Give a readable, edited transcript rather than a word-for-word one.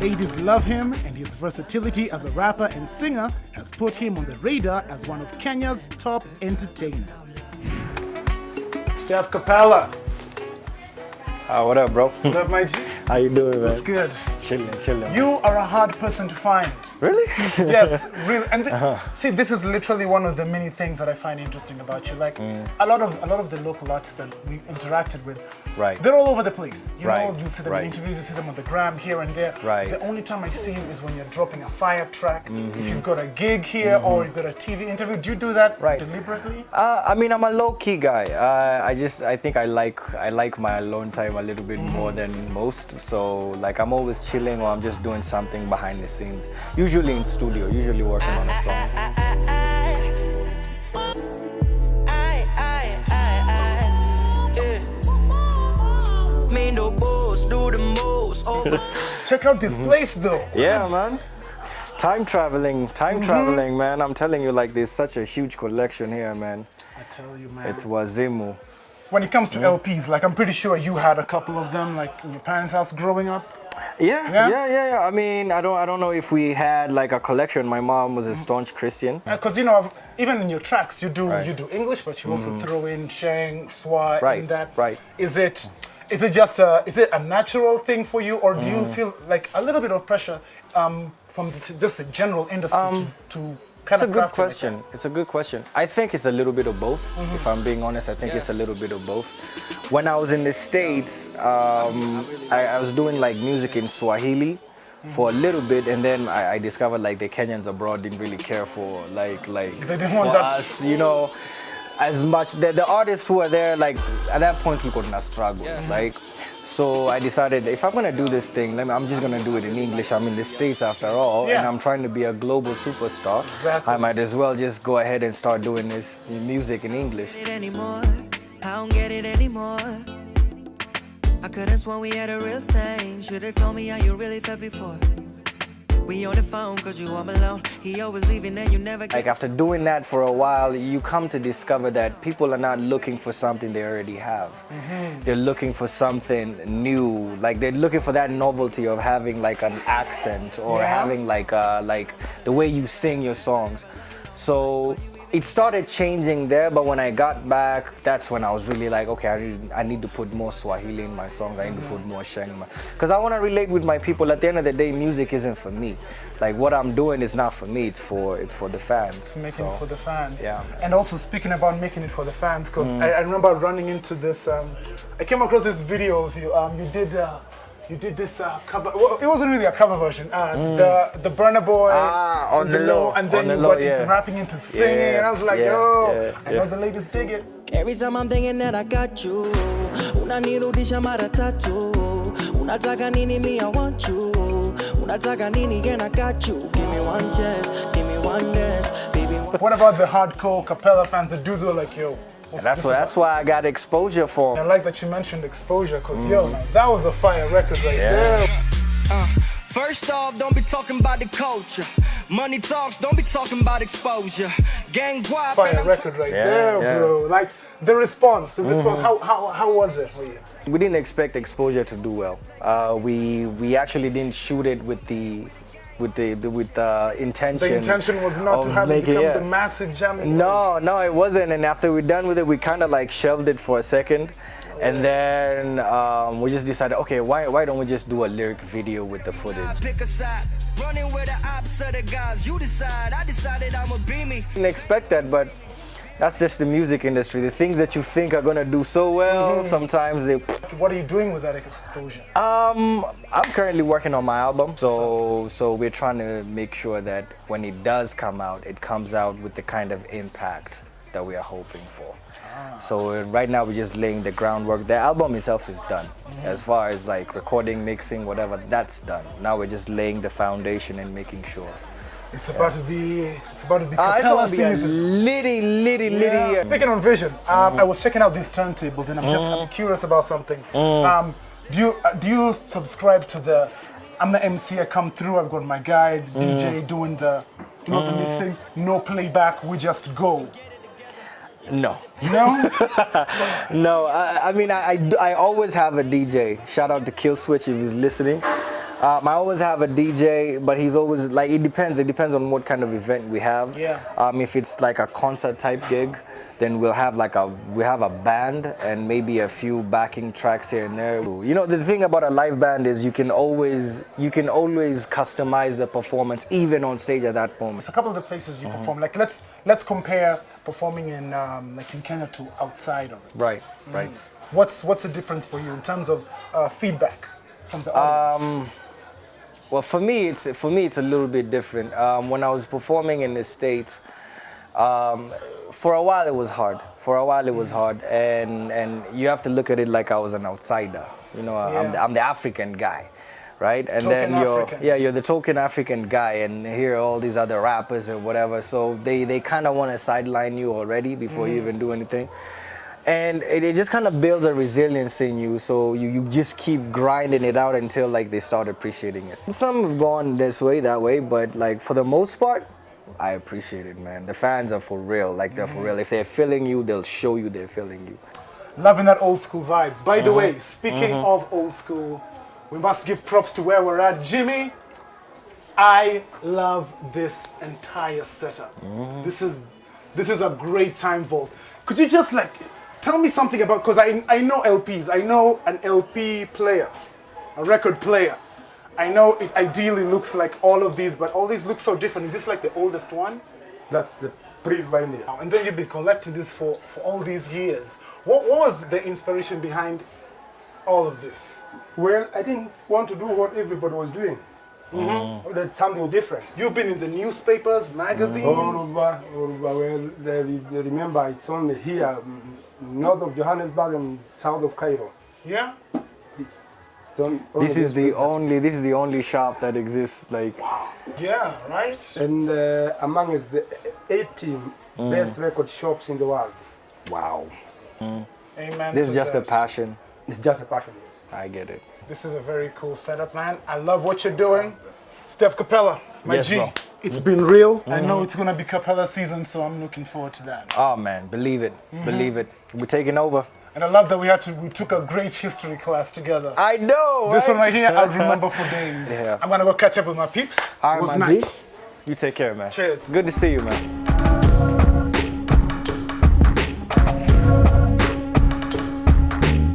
ladies love him, and his versatility as a rapper and singer has put him on the radar as one of Kenya's top entertainers. Steph Kapela. What up, bro? What up, my G? How you doing, man? What's good? Chilling. You are a hard person to find. Really? Yes, really. And see, this is literally one of the many things that I find interesting about you. Like a lot of the local artists that we interacted with, Right. they're all over the place. You Right. know, you see them Right. in interviews, you see them on the gram here and there. Right. The only time I see you is when you're dropping a fire track. If you've got a gig here or you've got a TV interview, do you do that Right. deliberately? I mean, I'm a low-key guy. I think I like my alone time a little bit more than most. So like I'm always chilling or I'm just doing something behind the scenes. Usually in studio, usually working on a song. Check out this place though. Yeah, man. Time traveling, man. I'm telling you, like, there's such a huge collection here, man. I tell you, man. It's wazimu. When it comes to LPs, like I'm pretty sure you had a couple of them, like in your parents' house growing up. Yeah. I mean, I don't know if we had like a collection. My mom was a staunch Christian. Because you know, even in your tracks, you do Right. you do English, but you also throw in Sheng, Swa, Right, in that. right. Is it just a natural thing for you, or do you feel like a little bit of pressure from just the general industry to kind It's a of good craft it like question. It's a good question. I think it's a little bit of both. If I'm being honest, I think it's a little bit of both. When I was in the States, I was doing like music in Swahili for a little bit, and then I discovered like the Kenyans abroad didn't really care for like They didn't want for that. us, you know, as much. The artists who were there, like at that point, we couldn't struggle, like. So I decided if I'm gonna do this thing, I'm just gonna do it in English. I'm in the States after all, and I'm trying to be a global superstar. Exactly. I might as well just go ahead and start doing this music in English. I don't get it anymore. I could've sworn we had a real thing. Should've told me how you really felt before. We on the phone cause you all alone. He always leaving and you never get. Like after doing that for a while, you come to discover that people are not looking for something they already have. They're looking for something new. Like they're looking for that novelty of having like an accent or having like the way you sing your songs. So it started changing there, but when I got back, that's when I was really like, okay, I need to put more Swahili in my songs. I need to put more Sheng in my, because I want to relate with my people. At the end of the day, music isn't for me. Like what I'm doing is not for me. It's for the fans. It's making it for the fans. Yeah. And also speaking about making it for the fans, because I remember running into this. I came across this video of you. You did this cover. Well, it wasn't really a cover version. The Burner Boy on the low, and then on the you low, went into rapping, into singing, and I was like, I know the ladies dig it. Every time I'm thinking that I got you, unanirudisha mara tatu. Unataka nini, me I want you. Unataka nini, and I got you. Give me one chance, give me one dance, baby. What about the hardcore Kapela fans? The dudes were like, yo. That's why I got exposure for. I like that you mentioned exposure, because yo, that was a fire record right there. First off, don't be talking about the culture. Money talks, don't be talking about exposure. Gang guap. Fire record right there, bro. Like the response. How was it for you? We didn't expect exposure to do well. We actually didn't shoot it with the intention. The intention was not to have it become the massive jamming. No, it wasn't. And after we're done with it, we kind of like shelved it for a second. And then we just decided, okay, why don't we just do a lyric video with the footage? Pick a side, running with the opposite of guys. You decide, I decided I'ma be me. Didn't expect that, but that's just the music industry. The things that you think are gonna do so well, sometimes they. What are you doing with that exposure? I'm currently working on my album, so we're trying to make sure that when it does come out, it comes out with the kind of impact that we are hoping for. So right now we're just laying the groundwork. The album itself is done. As far as like recording, mixing, whatever, that's done. Now we're just laying the foundation and making sure. It's about to be Kapela season. Litty. Speaking on vision, I was checking out these turntables and I'm curious about something. Do you subscribe to the I'm the MC, I come through, I've got my guy, DJ doing the mixing, no playback, we just go. No. No? No, I mean, I always have a DJ. Shout out to Kill Switch if he's listening. I always have a DJ, but he's always like, it depends. It depends on what kind of event we have. Yeah. If it's like a concert type gig, then we have a band and maybe a few backing tracks here and there. You know, the thing about a live band is you can always customize the performance even on stage at that moment. It's a couple of the places you perform. Like let's compare performing in like in Kenya to outside of it. Right. What's the difference for you in terms of feedback from the audience? Well, for me, it's a little bit different. When I was performing in the States, for a while it was hard. And you have to look at it like I was an outsider. You know, I'm the African guy, right? And Token then African. you're the token African guy, and here are all these other rappers and whatever. So they kind of want to sideline you already before you even do anything. And it just kind of builds a resilience in you, so you just keep grinding it out until like they start appreciating it. Some have gone this way, that way, but like for the most part, I appreciate it, man. The fans are for real, like they're for real. If they're feeling you, they'll show you they're feeling you. Loving that old school vibe. By the way, speaking of old school, we must give props to where we're at. Jimmy, I love this entire setup. This is a great time vault. Could you just like tell me something about, because I know LPs, I know an LP player, a record player. I know it ideally looks like all of these, but all these look so different. Is this like the oldest one? That's the pre-vinyl. And then you've been collecting this for all these years. What was the inspiration behind all of this? Well, I didn't want to do what everybody was doing. That's something different. You've been in the newspapers, magazines. Well, remember, it's only here, north of Johannesburg and south of Cairo. Yeah? It's only This is the place. only shop that exists. Like, Yeah, right? And among us, the 18 best record shops in the world. wow, Amen. this to is just a that. passion. It's just a passion, yes. I get it. This is a very cool setup, man. I love what you're doing. Steph Kapela, my Yes, G. bro. It's been real. I know it's gonna be Kapela season, so I'm looking forward to that. Oh man, believe it, believe it. We're taking over. And I love that we took a great history class together. I know. This one right here, I'll remember for days. Yeah. I'm gonna go catch up with my peeps. All It was right, my G. nice. You take care, man. Cheers. Good to see you, man.